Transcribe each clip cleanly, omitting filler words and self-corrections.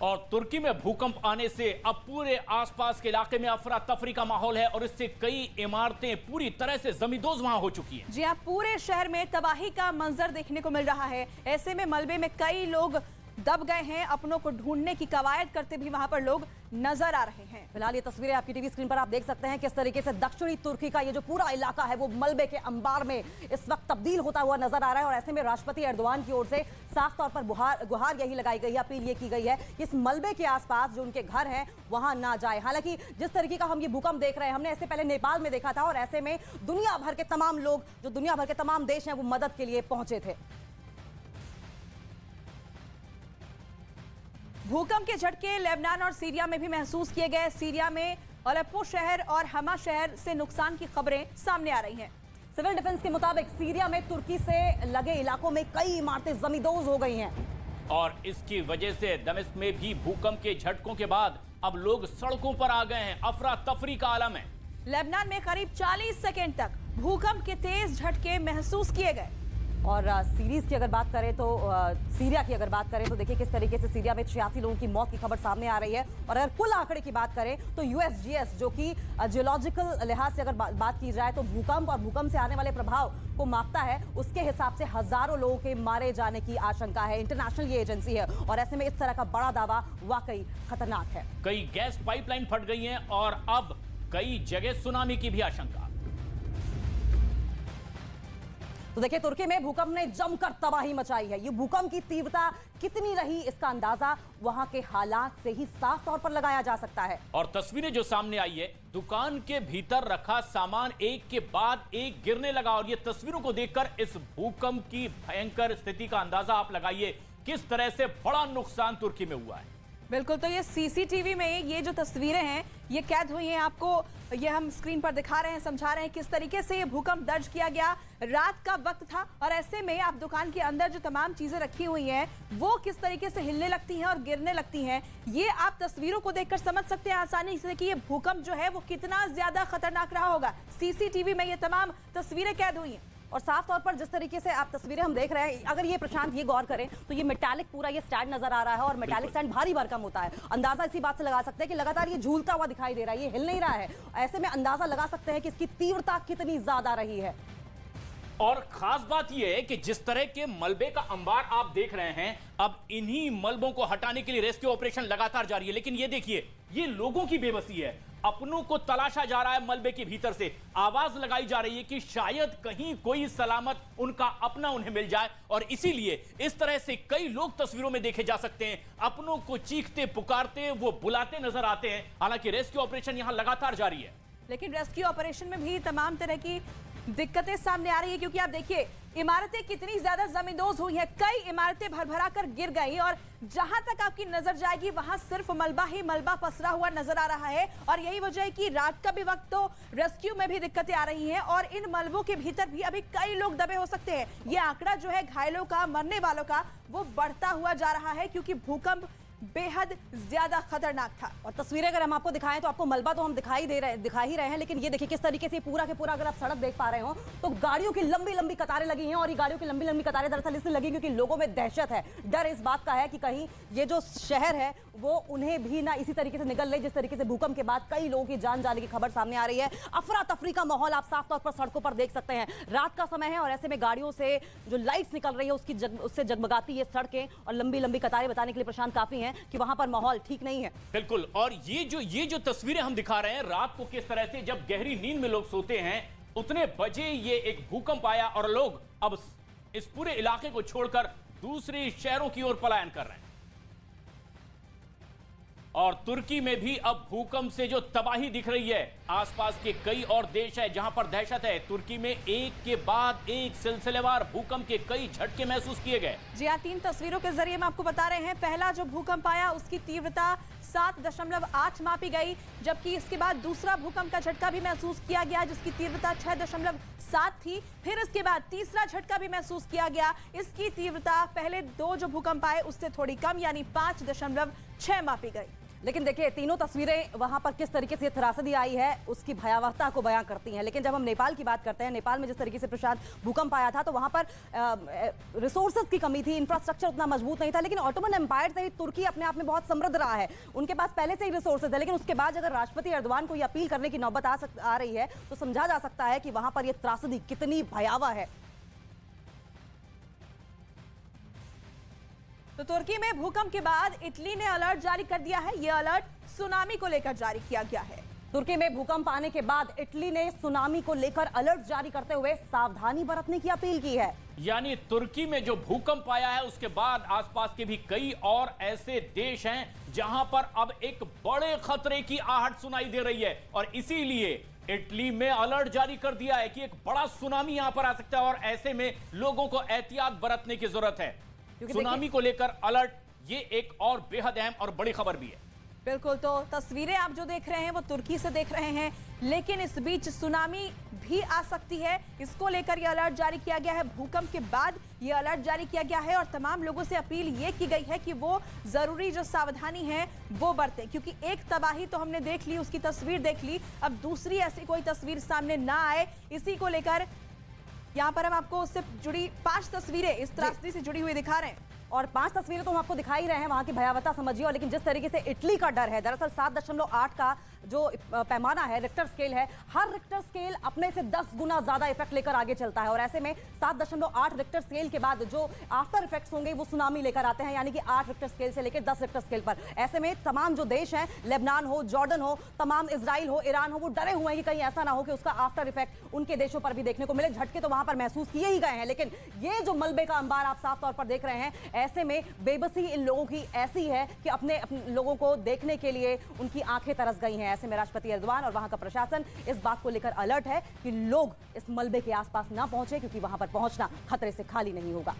और तुर्की में भूकंप आने से अब पूरे आसपास के इलाके में अफरा तफरी का माहौल है और इससे कई इमारतें पूरी तरह से जमींदोज वहां हो चुकी हैं। जी हाँ, पूरे शहर में तबाही का मंजर देखने को मिल रहा है। ऐसे में मलबे में कई लोग दब गए हैं। अपनों को ढूंढने की कवायद करते भी वहां पर लोग नजर आ रहे हैं। फिलहाल ये तस्वीरें आपकी टीवी स्क्रीन पर आप देख सकते हैं किस तरीके से दक्षिणी तुर्की का ये जो पूरा इलाका है वो मलबे के अंबार में इस वक्त तब्दील होता हुआ नजर आ रहा है। और ऐसे में राष्ट्रपति एर्दोगान की ओर से साफ तौर पर गुहार यही लगाई गई है, अपील ये की गई है इस मलबे के आसपास जो उनके घर हैं वहां ना जाए। हालांकि जिस तरीके का हम ये भूकंप देख रहे हैं, हमने ऐसे पहले नेपाल में देखा था और ऐसे में दुनिया भर के तमाम लोग, जो दुनिया भर के तमाम देश हैं, वो मदद के लिए पहुंचे थे। भूकंप के झटके लेबनान और सीरिया में भी महसूस किए गए। सीरिया में अलेप्पो शहर और हमा शहर से नुकसान की खबरें सामने आ रही हैं। सिविल डिफेंस के मुताबिक सीरिया में तुर्की से लगे इलाकों में कई इमारतें जमींदोज हो गई हैं और इसकी वजह से दमिश्क में भी भूकंप के झटकों के बाद अब लोग सड़कों पर आ गए हैं। अफरा तफरी का आलम है। लेबनान में करीब 40 सेकेंड तक भूकंप के तेज झटके महसूस किए गए। और सीरीज की अगर बात करें तो सीरिया की अगर बात करें तो देखिए किस तरीके से सीरिया में 86 लोगों की मौत की खबर सामने आ रही है। और अगर कुल आंकड़े की बात करें तो यूएसजीएस जो कि जियोलॉजिकल लिहाज से अगर बात की जाए तो भूकंप और भूकंप से आने वाले प्रभाव को मापता है, उसके हिसाब से हजारों लोगों के मारे जाने की आशंका है। इंटरनेशनल ये एजेंसी है और ऐसे में इस तरह का बड़ा दावा वाकई खतरनाक है। कई गैस पाइपलाइन फट गई हैं और अब कई जगह सुनामी की भी आशंका। तो देखिए तुर्की में भूकंप ने जमकर तबाही मचाई है। ये भूकंप की तीव्रता कितनी रही इसका अंदाजा वहां के हालात से ही साफ तौर पर लगाया जा सकता है। और तस्वीरें जो सामने आई है, दुकान के भीतर रखा सामान एक के बाद एक गिरने लगा। और ये तस्वीरों को देखकर इस भूकंप की भयंकर स्थिति का अंदाजा आप लगाइए किस तरह से बड़ा नुकसान तुर्की में हुआ है। बिल्कुल, तो ये सीसीटीवी में ये जो तस्वीरें हैं ये कैद हुई हैं। आपको ये हम स्क्रीन पर दिखा रहे हैं, समझा रहे हैं किस तरीके से ये भूकंप दर्ज किया गया। रात का वक्त था और ऐसे में आप दुकान के अंदर जो तमाम चीजें रखी हुई हैं वो किस तरीके से हिलने लगती हैं और गिरने लगती हैं, ये आप तस्वीरों को देखकर समझ सकते हैं आसानी से कि ये भूकंप जो है वो कितना ज्यादा खतरनाक रहा होगा। सीसीटीवी में ये तमाम तस्वीरें कैद हुई हैं। और साफ तौर पर जिस तरीके से आप तस्वीरें हम देख रहे हैं, अगर ये प्रशांत ये गौर करें तो ये मेटालिक पूरा ये स्टैंड नजर आ रहा है और मेटालिक स्टैंड भारी भरकम होता है। अंदाजा इसी बात से लगा सकते हैं कि लगातार ये झूलता हुआ दिखाई दे रहा है, ये हिल नहीं रहा है। ऐसे में अंदाजा लगा सकते हैं कि इसकी तीव्रता कितनी ज्यादा रही है। और खास बात यह है कि जिस तरह के मलबे का अंबार आप देख रहे हैं, अब इन्हीं मलबों को हटाने के लिए रेस्क्यू ऑपरेशन लगातार जारी है। लेकिन ये देखिए, ये लोगों की बेबसी है। अपनों को तलाशा जा रहा है मलबे के भीतर से। आवाज लगाई जा रही है कि शायद कहीं कोई सलामत उनका अपना उन्हें मिल जाए। और इसीलिए इस तरह से कई लोग तस्वीरों में देखे जा सकते हैं, अपनों को चीखते पुकारते वो बुलाते नजर आते हैं। हालांकि रेस्क्यू ऑपरेशन यहां लगातार जारी है। लेकिन रेस्क्यू ऑपरेशन में भी तमाम तरह की दिक्कतें सामने आ रही है, क्योंकि आप देखिए इमारतें कितनी ज्यादा जमींदोज हुई हैं। कई इमारतें भरभरा कर गिर गई और जहां तक आपकी नजर जाएगी वहां सिर्फ मलबा ही मलबा पसरा हुआ नजर आ रहा है। और यही वजह है कि रात का भी वक्त तो रेस्क्यू में भी दिक्कतें आ रही हैं और इन मलबों के भीतर भी अभी कई लोग दबे हो सकते हैं। ये आंकड़ा जो है घायलों का, मरने वालों का, वो बढ़ता हुआ जा रहा है क्योंकि भूकंप बेहद ज्यादा खतरनाक था। और तस्वीरें अगर हम आपको दिखाएं तो आपको मलबा तो हम दिखा ही रहे हैं, लेकिन ये देखिए किस तरीके से पूरा के पूरा अगर आप सड़क देख पा रहे हो तो गाड़ियों की लंबी लंबी कतारें लगी हैं। और ये गाड़ियों की लंबी लंबी कतारें दरअसल इसलिए लगी क्योंकि लोगों में दहशत है, डर इस बात का है कि कहीं ये जो शहर है वो उन्हें भी ना इसी तरीके से निगल ले जिस तरीके से भूकंप के बाद कई लोगों की जान जाने की खबर सामने आ रही है। अफरा तफरी का माहौल आप साफ तौर पर सड़कों पर देख सकते हैं। रात का समय है और ऐसे में गाड़ियों से जो लाइट्स निकल रही है उससे जगमगाती ये सड़कें और लंबी लंबी कतारें बताने के लिए प्रशांत काफी हैं कि वहां पर माहौल ठीक नहीं है। बिल्कुल। और ये जो तस्वीरें हम दिखा रहे हैं, रात को किस तरह से जब गहरी नींद में लोग सोते हैं उतने बजे ये एक भूकंप आया और लोग अब इस पूरे इलाके को छोड़कर दूसरे शहरों की ओर पलायन कर रहे हैं। और तुर्की में भी अब भूकंप से जो तबाही दिख रही है, आसपास के कई और देश है जहां पर दहशत है। तुर्की में एक के बाद एक सिलसिलेवार भूकंप के कई झटके महसूस किए गए। जी हाँ, 3 तस्वीरों के जरिए हम आपको बता रहे हैं। पहला जो भूकंप आया उसकी तीव्रता 7.8 मापी गई, जबकि इसके बाद दूसरा भूकंप का झटका भी महसूस किया गया जिसकी तीव्रता 6.7 थी। फिर इसके बाद तीसरा झटका भी महसूस किया गया, इसकी तीव्रता पहले 2 जो भूकंप आए उससे थोड़ी कम यानी 5.6 मापी गई। लेकिन देखिए तीनों तस्वीरें वहां पर किस तरीके से त्रासदी आई है उसकी भयावहता को बयां करती हैं। लेकिन जब हम नेपाल की बात करते हैं, नेपाल में जिस तरीके से प्रशांत भूकंप आया था तो वहां पर रिसोर्सेज की कमी थी, इंफ्रास्ट्रक्चर उतना मजबूत नहीं था। लेकिन ऑटोमन एम्पायर से ही तुर्की अपने आप में बहुत समृद्ध रहा है, उनके पास पहले से ही रिसोर्सेज है। लेकिन उसके बाद अगर राष्ट्रपति एर्दोगान को ये अपील करने की नौबत आ रही है तो समझा जा सकता है कि वहां पर यह त्रासदी कितनी भयावह है। तो तुर्की में भूकंप के बाद इटली ने अलर्ट जारी कर दिया है। यह अलर्ट सुनामी को लेकर जारी किया गया है। तुर्की में भूकंप आने के बाद इटली ने सुनामी को लेकर अलर्ट जारी करते हुए सावधानी बरतने की अपील की है। यानी तुर्की में जो भूकंप आया है उसके बाद आसपास के भी कई और ऐसे देश हैं जहां पर अब एक बड़े खतरे की आहट सुनाई दे रही है और इसीलिए इटली में अलर्ट जारी कर दिया है कि एक बड़ा सुनामी यहां पर आ सकता है और ऐसे में लोगों को एहतियात बरतने की जरूरत है। सुनामी को लेकर अलर्ट, ये एक और बेहद अहम और बड़ी खबर भी है। बिल्कुल, तो तस्वीरें आप जो देख रहे हैं वो तुर्की से देख रहे हैं, लेकिन इस बीच सुनामी भी आ सकती है। इसको लेकर यह अलर्ट जारी किया गया है। भूकंप के बाद यह अलर्ट जारी किया गया है और तमाम लोगों से अपील ये की गई है कि वो जरूरी जो सावधानी है वो बरते, क्योंकि एक तबाही तो हमने देख ली, उसकी तस्वीर देख ली, अब दूसरी ऐसी कोई तस्वीर सामने ना आए, इसी को लेकर यहाँ पर हम आपको उससे जुड़ी 5 तस्वीरें इस त्रासदी से जुड़ी हुई दिखा रहे हैं। और 5 तस्वीरें तो हम आपको दिखा ही रहे हैं, वहां की भयावहता समझिए। और लेकिन जिस तरीके से इटली का डर है, दरअसल 7.8 का जो पैमाना है, रिक्टर स्केल है, हर रिक्टर स्केल अपने से 10 गुना ज्यादा इफेक्ट लेकर आगे चलता है। और ऐसे में 7.8 रिक्टर स्केल के बाद जो आफ्टर इफेक्ट्स होंगे वो सुनामी लेकर आते हैं, यानी कि 8 रिक्टर स्केल से लेकर 10 रिक्टर स्केल पर। ऐसे में तमाम जो देश हैं, लेबनान हो, जॉर्डन हो, तमाम इजराइल हो, ईरान हो, वो डरे हुए हैं कि कहीं ऐसा ना हो कि उसका आफ्टर इफेक्ट उनके देशों पर भी देखने को मिले। झटके तो वहां पर महसूस किए ही गए हैं, लेकिन ये जो मलबे का अंबार आप साफ तौर पर देख रहे हैं, ऐसे में बेबसी इन लोगों की ऐसी है कि अपने लोगों को देखने के लिए उनकी आंखें तरस गई हैं। ऐसे में राष्ट्रपति एर्दोगान और वहां का प्रशासन इस बात को लेकर अलर्ट है कि लोग इस मलबे के आसपास ना पहुंचे, क्योंकि वहां पर पहुंचना खतरे से खाली नहीं होगा।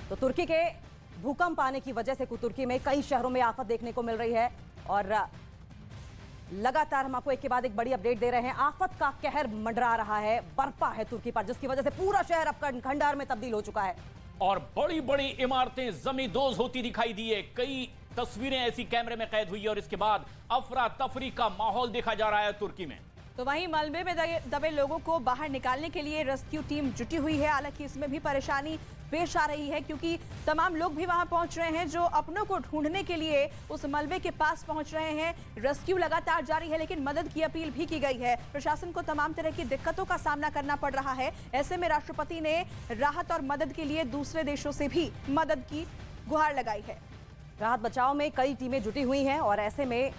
तो तुर्की के भूकंप आने की वजह से तुर्की में कई शहरों में आफत देखने को मिल रही है और लगातार हम आपको एक के बाद एक बड़ी अपडेट दे रहे हैं। आफत का कहर मंडरा रहा है, बरपा है तुर्की पर, जिसकी वजह से पूरा शहर अब खंडहर में तब्दील हो चुका है और बड़ी बड़ी इमारतें जमींदोज होती दिखाई दी है। कई तस्वीरें ऐसी कैमरे में कैद हुई है और इसके बाद अफरा तफरी का माहौल देखा जा रहा है तुर्की में। तो वहीं मलबे में दबे लोगों को बाहर निकालने के लिए रेस्क्यू टीम जुटी हुई है। हालांकि इसमें भी परेशानी पेश आ रही है, क्योंकि तमाम लोग भी वहां पहुंच रहे हैं जो अपनों को ढूंढने के लिए उस मलबे के पास पहुंच रहे हैं। रेस्क्यू लगातार जारी है, लेकिन मदद की अपील भी की गई है। प्रशासन को तमाम तरह की दिक्कतों का सामना करना पड़ रहा है। ऐसे में राष्ट्रपति ने राहत और मदद के लिए दूसरे देशों से भी मदद की गुहार लगाई है। राहत बचाव में कई टीमें जुटी हुई हैं और ऐसे में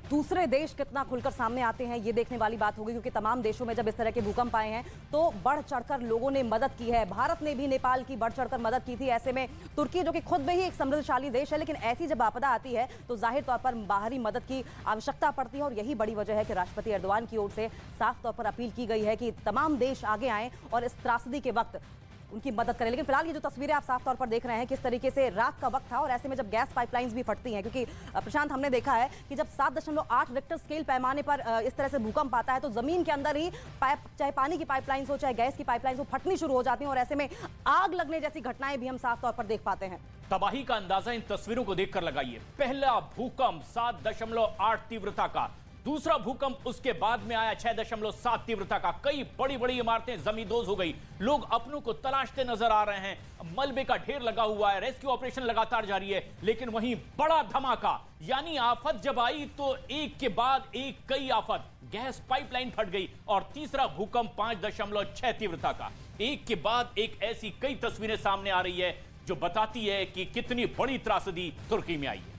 दूसरे देश कितना खुलकर सामने आते हैं ये देखने वाली बात होगी, क्योंकि तमाम देशों में जब इस तरह के भूकंप आए हैं तो बढ़ चढ़कर लोगों ने मदद की है। भारत ने भी नेपाल की बढ़ चढ़कर मदद की थी। ऐसे में तुर्की, जो कि खुद में ही एक समृद्धशाली देश है, लेकिन ऐसी जब आपदा आती है तो जाहिर तौर पर बाहरी मदद की आवश्यकता पड़ती है और यही बड़ी वजह है कि राष्ट्रपति एर्दोगान की ओर से साफ तौर पर अपील की गई है कि तमाम देश आगे आएं और इस त्रासदी के वक्त उनकी मदद करें। लेकिन फिलहाल ये जो तस्वीरें आप साफ तौर पर देख रहे हैं, किस तरीके से रात का वक्त था और ऐसे में जब गैस पाइपलाइंस भी फटती हैं, क्योंकि प्रशांत हमने देखा है कि जब 7.8 रिक्टर स्केल पैमाने पर इस तरह से भूकंप आता है तो जमीन के अंदर ही पाइप, चाहे पानी की पाइपलाइंस हो चाहे गैस की पाइपलाइंस हो, फटनी शुरू हो जाती हैं और ऐसे में आग लगने जैसी घटनाएं भी हम साफ तौर पर देख पाते हैं। तबाही का अंदाजा इन तस्वीरों को देखकर लगाइए। पहला भूकंप 7.8 तीव्रता का, दूसरा भूकंप उसके बाद में आया 6.7 तीव्रता का। कई बड़ी बड़ी इमारतें जमींदोज हो गई। लोग अपनों को तलाशते नजर आ रहे हैं। मलबे का ढेर लगा हुआ है। रेस्क्यू ऑपरेशन लगातार जारी है। लेकिन वहीं बड़ा धमाका, यानी आफत जब आई तो एक के बाद एक कई आफत। गैस पाइपलाइन फट गई और तीसरा भूकंप 5.6 तीव्रता का। एक के बाद एक ऐसी कई तस्वीरें सामने आ रही है जो बताती है कि कितनी बड़ी त्रासदी तुर्की में आई है।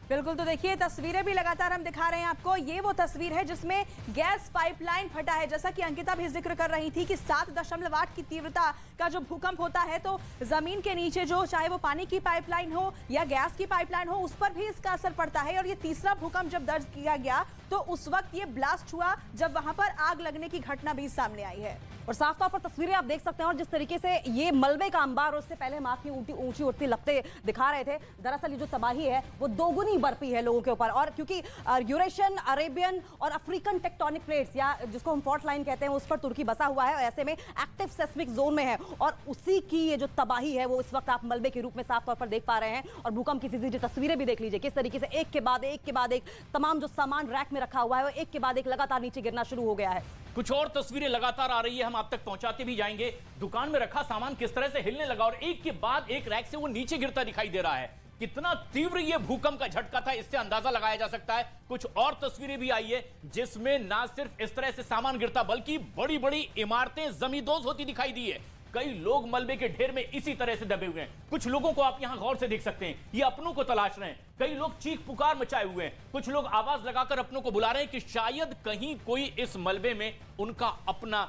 बिल्कुल, तो देखिए तस्वीरें भी लगातार हम दिखा रहे हैं आपको। ये वो तस्वीर है जिसमें गैस पाइपलाइन फटा है। जैसा कि अंकिता भी जिक्र कर रही थी कि 7.8 की तीव्रता का जो भूकंप होता है तो जमीन के नीचे जो, चाहे वो पानी की पाइपलाइन हो या गैस की पाइपलाइन हो, उस पर भी इसका असर पड़ता है। और ये तीसरा भूकंप जब दर्ज किया गया तो उस वक्त ये ब्लास्ट हुआ जब वहां पर आग लगने की घटना भी सामने आई है। और साफ तौर पर तस्वीरें आप देख सकते हैं और जिस तरीके से ये मलबे का अंबार और उससे पहले हम आग की ऊंची उठती लगते दिखा रहे थे, दरअसल ये जो तबाही है वो दोगुनी बरपी है लोगों के ऊपर। और क्योंकि यूरेशियन, अरेबियन और अफ्रीकन टेक्टोनिक प्लेट्स या जिसको हम फॉल्ट लाइन कहते हैं उस पर तुर्की बसा हुआ है और ऐसे में एक्टिव सेस्मिक जोन में है और उसी की ये जो तबाही है वो इस वक्त आप मलबे के रूप में साफ तौर पर देख पा रहे हैं। और भूकंप की सीधी तस्वीरें भी देख लीजिए किस तरीके से एक के बाद एक तमाम जो सामान रैक में रखा हुआ है वो एक के बाद एक लगातार नीचे गिरना शुरू हो गया है। कुछ और तस्वीरें लगातार आ रही है, हम आप तक पहुंचाते भी जाएंगे। दुकान में रखा सामान किस तरह से हिलने लगा और एक के बाद एक रैक से वो नीचे गिरता दिखाई दे रहा है। कितना तीव्र ये भूकंप का झटका था इससे अंदाजा लगाया जा सकता है। कुछ और तस्वीरें भी आई है जिसमें ना सिर्फ इस तरह से सामान गिरता बल्कि बड़ी बड़ी इमारतें जमींदोज होती दिखाई दी है। कई लोग मलबे के ढेर में इसी तरह से दबे हुए हैं। कुछ लोगों को आप यहां गौर से देख सकते हैं, ये अपनों को तलाश रहे हैं। कई लोग चीख पुकार मचाए हुए हैं, कुछ लोग आवाज लगाकर अपनों को बुला रहे हैं कि शायद कहीं कोई इस मलबे में उनका अपना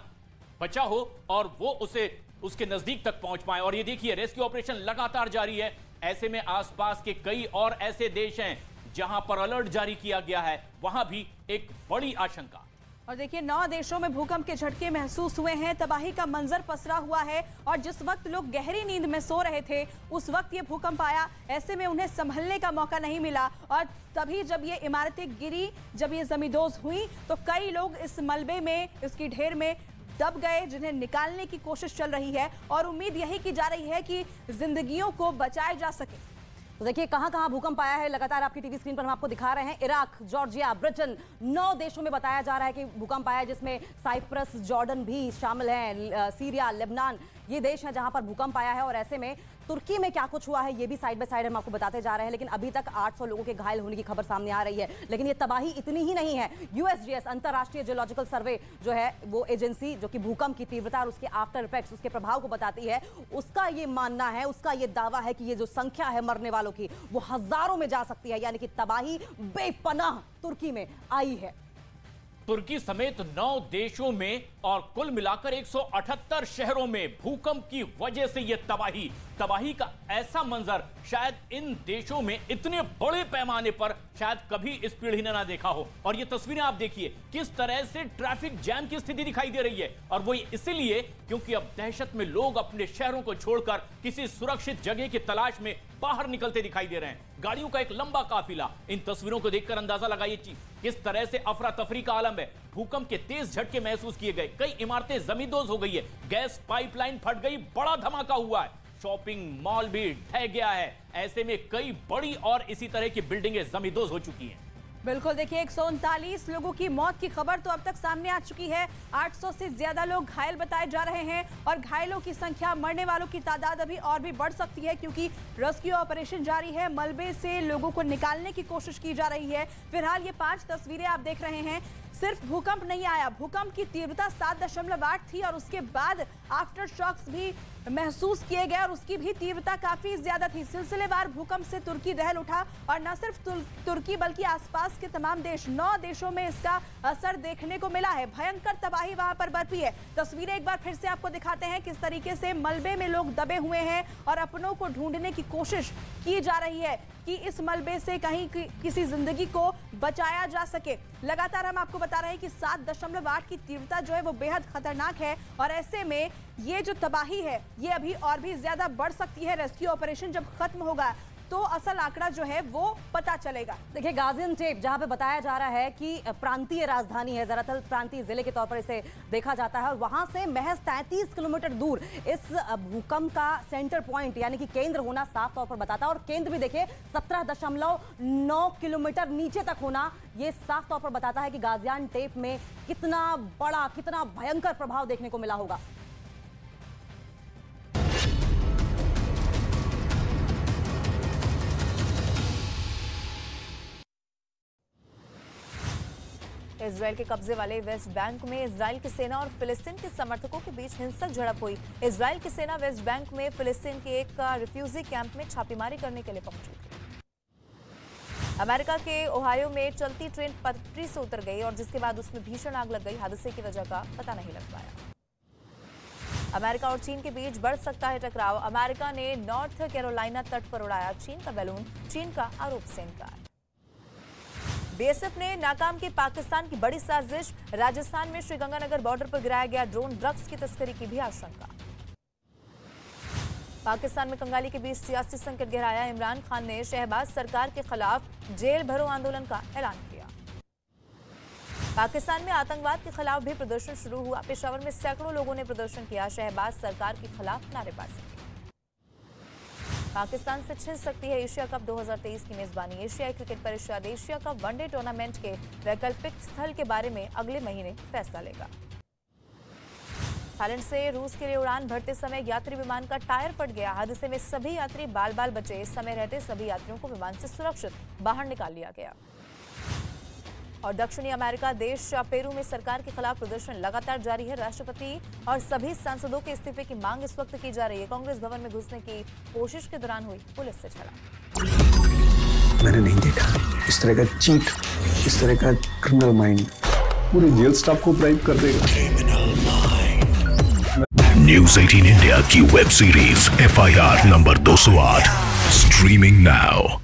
बचा हो और वो उसके नजदीक तक पहुंच पाए। और ये देखिए रेस्क्यू ऑपरेशन लगातार जारी है। ऐसे में आसपास के कई और ऐसे देश हैं जहां पर अलर्ट जारी किया गया है, वहां भी एक बड़ी आशंका। और देखिए 9 देशों में भूकंप के झटके महसूस हुए हैं, तबाही का मंजर पसरा हुआ है और जिस वक्त लोग गहरी नींद में सो रहे थे उस वक्त ये भूकंप आया। ऐसे में उन्हें संभलने का मौका नहीं मिला और तभी जब ये इमारतें गिरी, जब ये जमींदोज हुई तो कई लोग इस मलबे में, इसकी ढेर में दब गए जिन्हें निकालने की कोशिश चल रही है और उम्मीद यही की जा रही है कि जिंदगियों को बचाया जा सके। तो देखिए कहां-कहां भूकंप आया है, लगातार आपकी टीवी स्क्रीन पर हम आपको दिखा रहे हैं। इराक, जॉर्जिया, ब्रिटेन, 9 देशों में बताया जा रहा है कि भूकंप आया है जिसमें साइप्रस, जॉर्डन भी शामिल हैं, सीरिया, लेबनान, ये देश हैं जहां पर भूकंप आया है। और ऐसे में तुर्की में क्या कुछ हुआ है ये भी साइड बाय साइड हम आपको बताते जा रहे हैं। लेकिन अभी तक 800 लोगों के घायल होने की खबर सामने आ रही है। लेकिन ये तबाही इतनी ही नहीं है। USGS अंतर्राष्ट्रीय जियोलॉजिकल सर्वे जो है वो एजेंसी जो कि भूकंप की तीव्रता और उसके आफ्टर इफेक्ट्स, उसके प्रभाव को बताती है, उसका ये मानना है, उसका ये दावा है कि ये जो संख्या है मरने वालों की वो हजारों में जा सकती है। यानी कि तबाही बेपनाह तुर्की में आई है। तुर्की समेत 9 देशों में और कुल मिलाकर 178 शहरों में भूकंप की वजह से यह तबाही का ऐसा मंजर शायद इन देशों में इतने बड़े पैमाने पर शायद कभी इस पीढ़ी ने ना देखा हो। और ये तस्वीरें आप देखिए किस तरह से ट्रैफिक जैम की स्थिति दिखाई दे रही है और वो इसलिए क्योंकि अब दहशत में लोग अपने शहरों को छोड़कर किसी सुरक्षित जगह की तलाश में बाहर निकलते दिखाई दे रहे हैं। गाड़ियों का एक लंबा काफिला। इन तस्वीरों को देखकर अंदाजा लगाइए किस तरह से अफरा तफरी का आलम है। भूकंप के तेज झटके महसूस किए गए, कई इमारतें जमींदोज हो गई है, गैस पाइपलाइन फट गई, बड़ा धमाका हुआ है, शॉपिंग मॉल भी ढह गया है। ऐसे में कई बड़ी और इसी तरह की बिल्डिंगें जमींदोज हो चुकी हैं। बिल्कुल देखिए 139 लोगों की मौत की खबर तो अब तक सामने आ चुकी है। 800 से ज्यादा लोग घायल बताए जा रहे हैं और घायलों की संख्या, मरने वालों की तादाद अभी और भी बढ़ सकती है क्योंकि रेस्क्यू ऑपरेशन जारी है। मलबे से लोगों को निकालने की कोशिश की जा रही है। फिलहाल ये 5 तस्वीरें आप देख रहे हैं। सिर्फ भूकंप नहीं आया, भूकंप की तीव्रता 7.8 थी और उसके बाद आफ्टर शॉक्स भी महसूस किए गए और उसकी भी तीव्रता काफी ज्यादा थी। सिलसिलेवार भूकंप से तुर्की दहल उठा और न सिर्फ तुर्की बल्कि आसपास के तमाम देश, 9 देशों में इसका असर देखने को मिला है। भयंकर तबाही वहां पर बरपी है। तस्वीरें एक बार फिर से आपको दिखाते हैं किस तरीके से मलबे में लोग दबे हुए हैं और अपनों को ढूंढने की कोशिश की जा रही है कि इस मलबे से कहीं किसी जिंदगी को बचाया जा सके। लगातार हम आपको बता रहे हैं कि 7.8 की तीव्रता जो है वो बेहद खतरनाक है और ऐसे में ये जो तबाही है ये अभी और भी ज्यादा बढ़ सकती है। रेस्क्यू ऑपरेशन जब खत्म होगा तो असल आंकड़ा जो है वो पता चलेगा। देखिए गाजियान्टेप जहां पे बताया जा रहा है कि प्रांतीय राजधानी है, दरअसल प्रांतीय जिले के तौर पर इसे देखा जाता है और वहां से महज 33 किलोमीटर दूर इस भूकंप का सेंटर पॉइंट यानी कि केंद्र होना साफ तौर पर बताता है। और केंद्र भी देखिए 17.9 किलोमीटर नीचे तक होना ये साफ तौर पर बताता है कि गाजियान्टेप में कितना बड़ा, कितना भयंकर प्रभाव देखने को मिला होगा। इजराइल के कब्जे वाले वेस्ट बैंक में इजराइल की सेना और फिलिस्तीन के समर्थकों के बीच हिंसक झड़प हुई। इजराइल की सेना वेस्ट बैंक में फिलिस्तीन के एक रिफ्यूजी कैंप में छापेमारी करने के लिए पहुंची थी। अमेरिका के ओहायो में चलती ट्रेन पटरी से उतर गई और जिसके बाद उसमें भीषण आग लग गई। हादसे की वजह का पता नहीं लग पाया। अमेरिका और चीन के बीच बढ़ सकता है टकराव। अमेरिका ने नॉर्थ कैरोलिना तट पर उड़ाया चीन का बैलून, चीन का आरोप से इनकार। बीएसएफ ने नाकाम की पाकिस्तान की बड़ी साजिश। राजस्थान में श्रीगंगानगर बॉर्डर पर गिराया गया ड्रोन। ड्रग्स की तस्करी की भी आशंका। पाकिस्तान में कंगाली के बीच सियासी संकट गहराया। इमरान खान ने शहबाज सरकार के खिलाफ जेल भरो आंदोलन का ऐलान किया। पाकिस्तान में आतंकवाद के खिलाफ भी प्रदर्शन शुरू हुआ। पेशावर में सैकड़ों लोगों ने प्रदर्शन किया। शहबाज सरकार के खिलाफ नारेबाजी की। पाकिस्तान से छिन सकती है एशिया कप 2023 की मेजबानी। एशियाई क्रिकेट परिषद एशिया कप वनडे टूर्नामेंट के वैकल्पिक स्थल के बारे में अगले महीने फैसला लेगा। थाईलैंड से रूस के लिए उड़ान भरते समय यात्री विमान का टायर फट गया। हादसे में सभी यात्री बाल बाल बचे। समय रहते सभी यात्रियों को विमान से सुरक्षित बाहर निकाल लिया गया। और दक्षिणी अमेरिका देश पेरू में सरकार के खिलाफ प्रदर्शन लगातार जारी है। राष्ट्रपति और सभी सांसदों के इस्तीफे की मांग इस वक्त की जा रही है। कांग्रेस भवन में घुसने की कोशिश के दौरान हुई पुलिस से झड़प। मैंने नहीं देखा इस तरह का चीट, इस तरह का क्रिमिनल माइंड पूरे जेल स्टाफ को ब्राइब कर देगा। न्यूज़ 18 इंडिया की web series FIR number 208 streaming now.